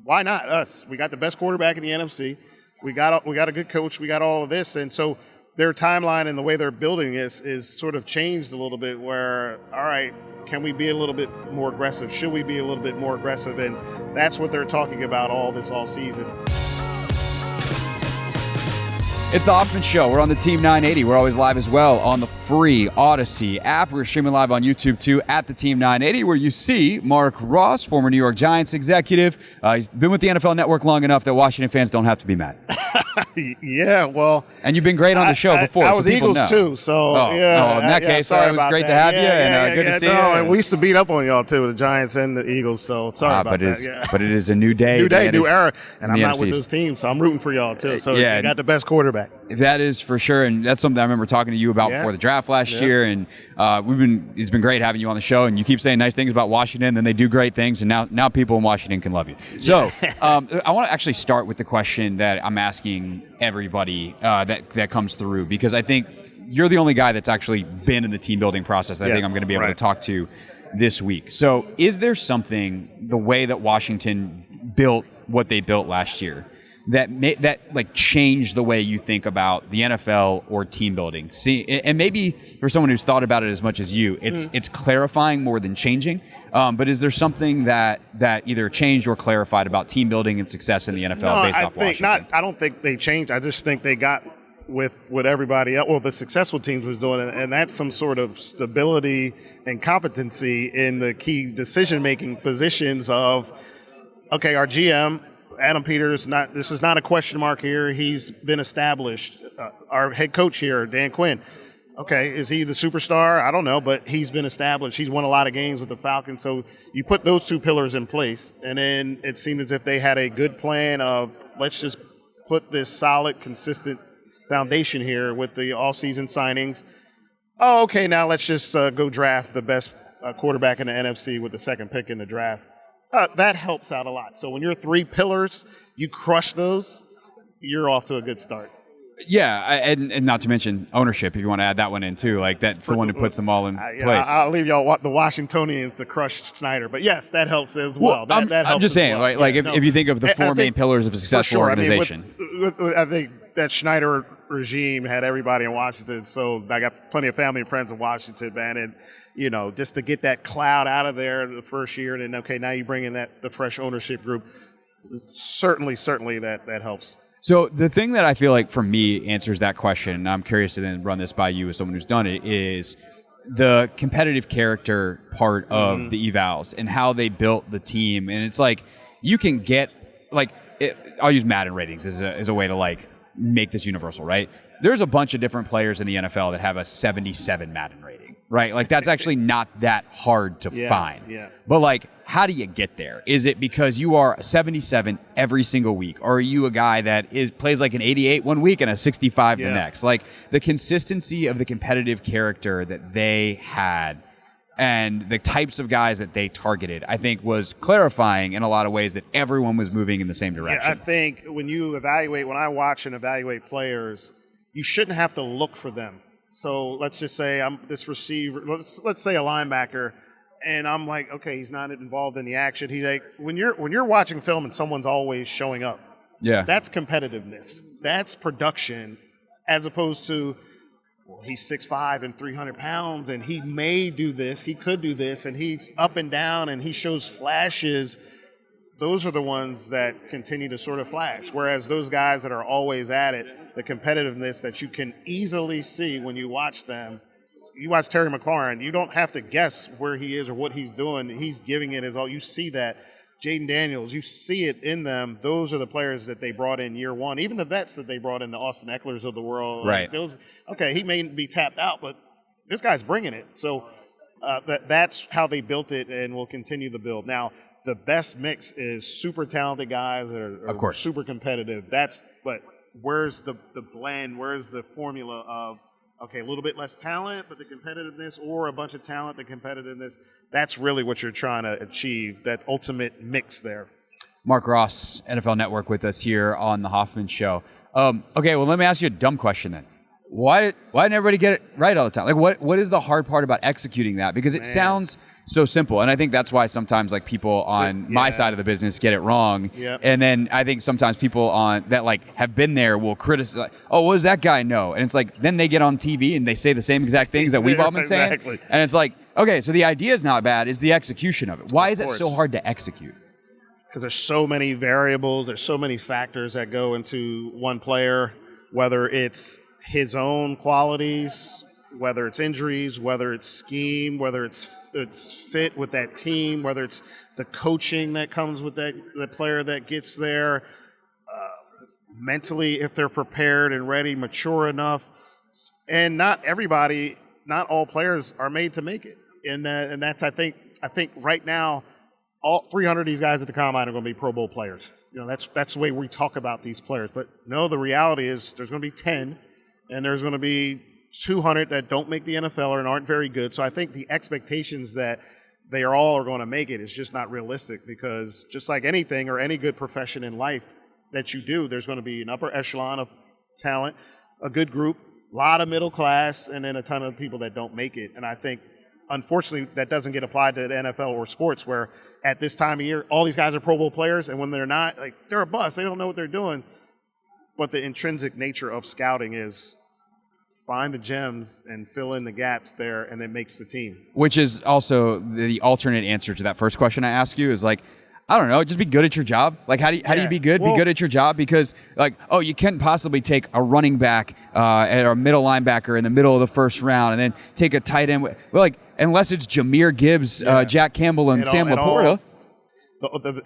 why not us? We got the best quarterback in the NFC. We got a good coach. We got all of this, and so their timeline and the way they're building this is sort of changed a little bit. Where, all right, can we be a little bit more aggressive? Should we be a little bit more aggressive? And that's what they're talking about all season. It's the Hoffman Show. We're on the Team 980. We're always live as well on the free Odyssey app. We're streaming live on YouTube too at the Team 980, where you see Marc Ross, former New York Giants executive. He's been with the NFL Network long enough that Washington fans don't have to be mad. Yeah, well, and you've been great on the show before. I was so Eagles know. too, so yeah. Oh, in that case, sorry, it was great to have you, and good to see you. And we used to beat up on y'all too, the Giants and the Eagles. So sorry about that. But it is a new day, new era, and I'm not with those teams, so I'm rooting for y'all too. So you got the best quarterback. That is for sure, and that's something I remember talking to you about before the draft last year. And it's been great having you on the show. And you keep saying nice things about Washington, and they do great things, and now people in Washington can love you. So I want to actually start with the question that I'm asking everybody that comes through, because I think you're the only guy that's actually been in the team building process that I think I'm going to be able to talk to this week. So is there something, the way that Washington built what they built last year, that changed the way you think about the NFL or team building? See, and maybe for someone who's thought about it as much as you, it's clarifying more than changing. But is there something that either changed or clarified about team building and success in the NFL based off Washington? I don't think they changed. I just think they got with what everybody else, well, the successful teams was doing, and that's some sort of stability and competency in the key decision-making positions of, okay, our GM, Adam Peters, this is not a question mark here. He's been established. Our head coach here, Dan Quinn. Okay, is he the superstar? I don't know, but he's been established. He's won a lot of games with the Falcons. So you put those two pillars in place, and then it seemed as if they had a good plan of, let's just put this solid, consistent foundation here with the offseason signings. Oh, okay, now let's just go draft the best quarterback in the NFC with the second pick in the draft. That helps out a lot. So when you're three pillars, you crush those, you're off to a good start. Yeah, and not to mention ownership, if you want to add that one in too. Like, that's the one who puts them all in place. I'll leave y'all the Washingtonians to crush Snyder. But yes, that helps as well. That helps. I'm just saying, well. right? If you think of the four main pillars of a successful organization. I think that Snyder regime had everybody in Washington. So I got plenty of family and friends in Washington, man. And, just to get that cloud out of there the first year, and then, okay, now you bring in the fresh ownership group. Certainly that helps. So the thing that I feel like for me answers that question, and I'm curious to then run this by you as someone who's done it, is the competitive character part of the evals and how they built the team. And it's like, you can get, I'll use Madden ratings as a way to make this universal, right? There's a bunch of different players in the NFL that have a 77 Madden rating, right? That's actually not that hard to find. Yeah. But how do you get there? Is it because you are a 77 every single week? Or are you a guy that plays like an 88 one week and a 65 the next? The consistency of the competitive character that they had and the types of guys that they targeted, I think, was clarifying in a lot of ways that everyone was moving in the same direction. Yeah, I think when I watch and evaluate players, you shouldn't have to look for them. So let's just say I'm this receiver, let's say a linebacker, and I'm like, okay, he's not involved in the action. He's like, when you're watching film and someone's always showing up, that's competitiveness. That's production, as opposed to, well, he's 6'5" and 300 pounds, and he may do this, he could do this, and he's up and down, and he shows flashes. Those are the ones that continue to sort of flash. Whereas those guys that are always at it, the competitiveness that you can easily see when you watch them. You watch Terry McLaurin, you don't have to guess where he is or what he's doing. He's giving it his all. You see that. Jaden Daniels, you see it in them. Those are the players that they brought in year one. Even the vets that they brought in, the Austin Ecklers of the world. Right. He may be tapped out, but this guy's bringing it. So that's how they built it and will continue to build. Now, the best mix is super talented guys that are of course super competitive. But where's the blend? Where's the formula of, okay, a little bit less talent, but the competitiveness, or a bunch of talent, the competitiveness? That's really what you're trying to achieve, that ultimate mix there. Marc Ross, NFL Network, with us here on the Hoffman Show. Okay, well, let me ask you a dumb question then. Why didn't everybody get it right all the time? What is the hard part about executing that? Because it sounds so simple. And I think that's why sometimes like people on my side of the business get it wrong. Yep. And then I think sometimes people on that like have been there will criticize, oh, what does that guy know? And it's like, then they get on TV and they say the same exact things that we've all been saying. Exactly. And it's like, okay, so the idea is not bad. It's the execution of it. Why is it so hard to execute? Because there's so many variables, there's so many factors that go into one player, whether it's his own qualities, whether it's injuries, whether it's scheme, whether it's fit with that team, whether it's the coaching that comes with the player that gets there, mentally if they're prepared and ready, mature enough. And not all players are made to make it. And that's I think right now, all 300 of these guys at the Combine are going to be Pro Bowl players. You know, that's the way we talk about these players. But no, the reality is there's going to be 10, and there's going to be 200 that don't make the NFL and aren't very good. So I think the expectations that they are going to make it is just not realistic, because just like anything or any good profession in life that you do, there's going to be an upper echelon of talent, a good group, a lot of middle class, and then a ton of people that don't make it. And I think, unfortunately, that doesn't get applied to the NFL or sports, where at this time of year, all these guys are Pro Bowl players, and when they're not, like, they're a bust. They don't know what they're doing. But the intrinsic nature of scouting is find the gems and fill in the gaps there, and it makes the team. Which is also the alternate answer to that first question I asked you is like, I don't know, just be good at your job. Like, how do you be good? Well, be good at your job, because like, oh, you can't possibly take a running back and a middle linebacker in the middle of the first round, and then take a tight end. Well, like, unless it's Jahmyr Gibbs, Jack Campbell, and Sam Laporta.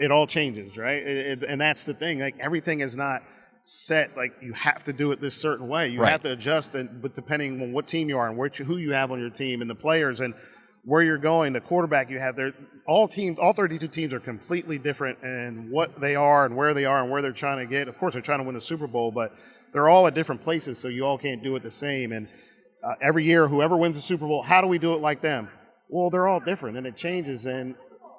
It all changes, right? And that's the thing. Like, everything is not set. Like, you have to do it this certain way. You have to adjust, but depending on what team you are and who you have on your team and the players and where you're going, the quarterback you have there. All 32 teams are completely different in what they are and where they're trying to get. Of course, they're trying to win the Super Bowl, but they're all at different places, so you all can't do it the same. And every year, whoever wins the Super Bowl, how do we do it like them? Well, they're all different, and it changes. And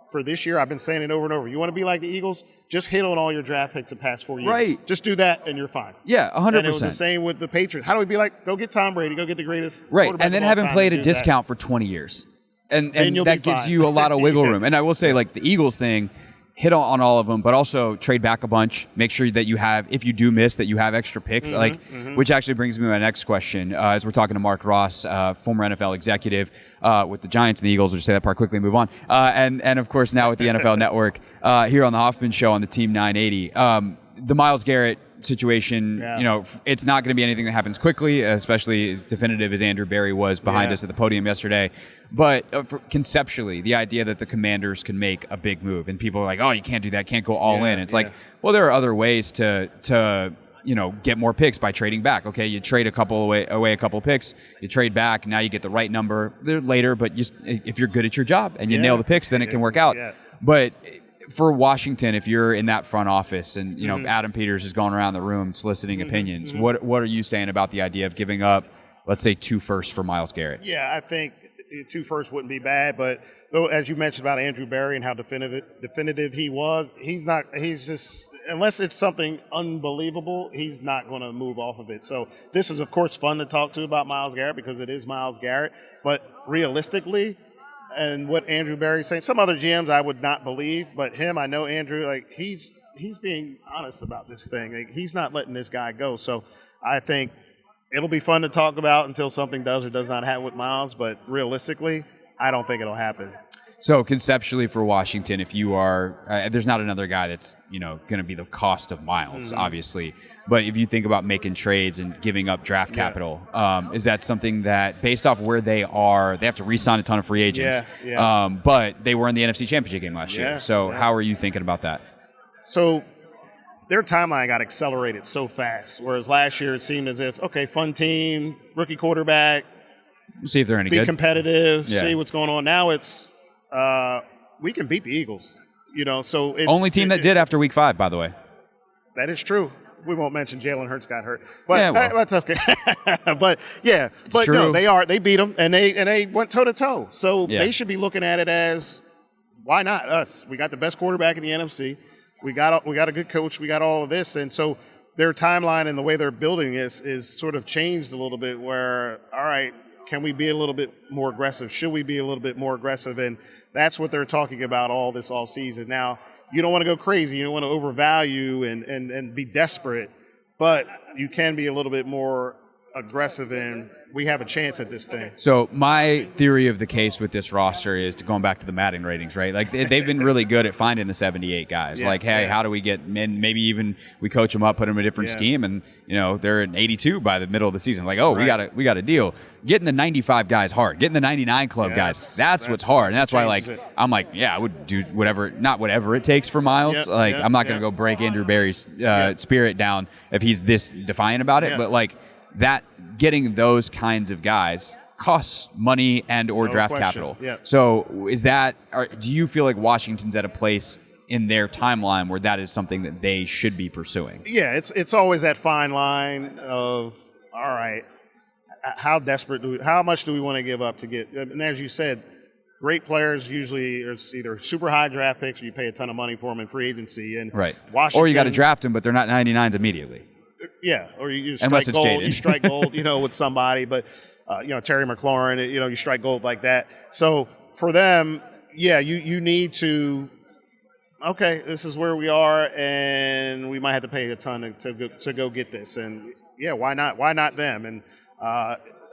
for this year, I've been saying it over and over. You want to be like the Eagles? Just hit on all your draft picks the past 4 years. Right. Just do that, and you're fine. Yeah, 100%. And it was the same with the Patriots. How do we be like, go get Tom Brady, go get the greatest quarterback and then have him played a discount for 20 years. And that gives you a lot of wiggle room. And I will say, like, the Eagles thing, hit on all of them, but also trade back a bunch. Make sure that you have, if you do miss, that you have extra picks. Which actually brings me to my next question. As we're talking to Marc Ross, former NFL executive with the Giants and the Eagles. We'll just say that part quickly and move on. And of course, now with the NFL Network here on the Hoffman Show on the Team 980. The Myles Garrett situation, you know, it's not going to be anything that happens quickly, especially as definitive as Andrew Berry was behind us at the podium yesterday. But conceptually, the idea that the Commanders can make a big move, and people are like, oh, you can't do that, can't go all in. It's like, well, there are other ways to you know, get more picks by trading back. Okay, you trade away a couple of picks, you trade back, now you get the right number later, but if you're good at your job and you nail the picks, then it can work out. But for Washington, if you're in that front office and, you know, Adam Peters is going around the room soliciting opinions, what are you saying about the idea of giving up, let's say, 2 firsts for Myles Garrett? Yeah, I think 2 firsts wouldn't be bad, but though, as you mentioned about Andrew Berry and how definitive he was, he's just, unless it's something unbelievable, he's not going to move off of it. So this is, of course, fun to talk to about Myles Garrett because it is Myles Garrett, but realistically, and what Andrew Berry's saying, some other GMs I would not believe, but him, I know Andrew, like, he's being honest about this thing. Like, he's not letting this guy go. So I think it'll be fun to talk about until something does or does not happen with Myles, but realistically, I don't think it'll happen. So conceptually for Washington, if you are, there's not another guy that's, you know, going to be the cost of Myles, obviously. But if you think about making trades and giving up draft capital, is that something that, based off where they are, they have to re-sign a ton of free agents, but they were in the NFC Championship game last year. So how are you thinking about that? So their timeline got accelerated so fast, whereas last year it seemed as if, okay, fun team, rookie quarterback, see if they're any good, be competitive, see what's going on. Now it's we can beat the Eagles, you know. So it's only team that did after Week 5, by the way. That is true. We won't mention Jalen Hurts got hurt, but that's okay. but no, they beat them and they went toe to toe. So they should be looking at it as, why not us? We got the best quarterback in the NFC. We got a good coach. We got all of this, and so their timeline and the way they're building is sort of changed a little bit. Where, all right, can we be a little bit more aggressive? Should we be a little bit more aggressive? And that's what they're talking about all this offseason. Now, you don't want to go crazy. You don't want to overvalue and be desperate, but you can be a little bit more aggressive, and we have a chance at this thing. So my theory of the case with this roster is going back to the Madden ratings, right? Like they've been really good at finding the 78 guys. Yeah, like, hey, how do we get in? Maybe even we coach them up, put them in a different scheme, and they're at 82 by the middle of the season. Like, we got a deal. Getting the 95 guys hard. Getting the 99 club guys. That's what's hard, and that's why I'm like, I would do whatever it takes for Miles. I'm not going to go break Andrew Berry's spirit down if he's this defiant about it, but like. That getting those kinds of guys costs money and or draft capital. Yeah. So do you feel like Washington's at a place in their timeline where that is something that they should be pursuing? Yeah, it's always that fine line of, all right, how much do we want to give up to get? And as you said, great players usually it's either super high draft picks or you pay a ton of money for them in free agency. And right. Washington, or you got to draft them, but they're not 99s immediately. Yeah, or you Unless strike it's gold. Jaden. You strike gold, with somebody. But Terry McLaurin, you strike gold like that. So for them, you need to. Okay, this is where we are, and we might have to pay a ton to go get this. And why not? Why not them? And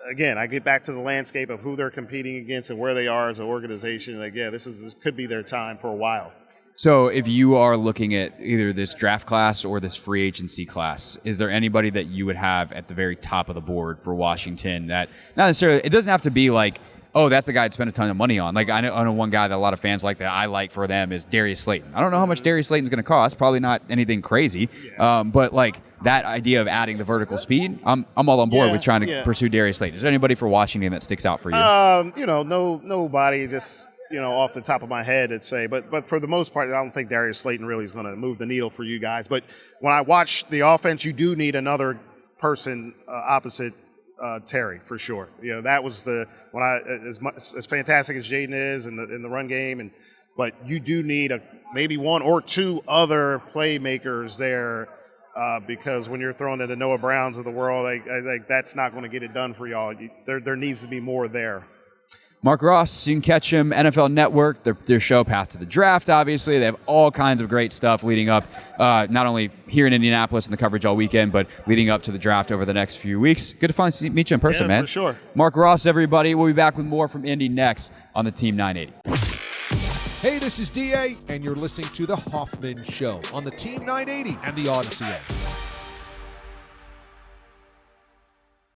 again, I get back to the landscape of who they're competing against and where they are as an organization. Like, this could be their time for a while. So if you are looking at either this draft class or this free agency class, is there anybody that you would have at the very top of the board for Washington that not necessarily, it doesn't have to be like, oh, that's the guy I'd spend a ton of money on. Like I know one guy that a lot of fans like that I like for them is Darius Slayton. I don't know how much Darius Slayton's going to cost. Probably not anything crazy. But like that idea of adding the vertical speed, I'm all on board with trying to pursue Darius Slayton. Is there anybody for Washington that sticks out for you? Nobody just... off the top of my head, I'd say. But for the most part, I don't think Darius Slayton really is going to move the needle for you guys. But when I watch the offense, you do need another person opposite Terry, for sure. That was as fantastic as Jaden is in the run game, but you do need maybe one or two other playmakers there because when you're throwing at the Noah Browns of the world, that's not going to get it done for y'all. There needs to be more there. Marc Ross, you can catch him, NFL Network, their show Path to the Draft, obviously. They have all kinds of great stuff leading up, not only here in Indianapolis and the coverage all weekend, but leading up to the draft over the next few weeks. Good to meet you in person, man. For sure. Marc Ross, everybody. We'll be back with more from Indy next on the Team 980. Hey, this is DA, and you're listening to The Hoffman Show on the Team 980 and the Odyssey app.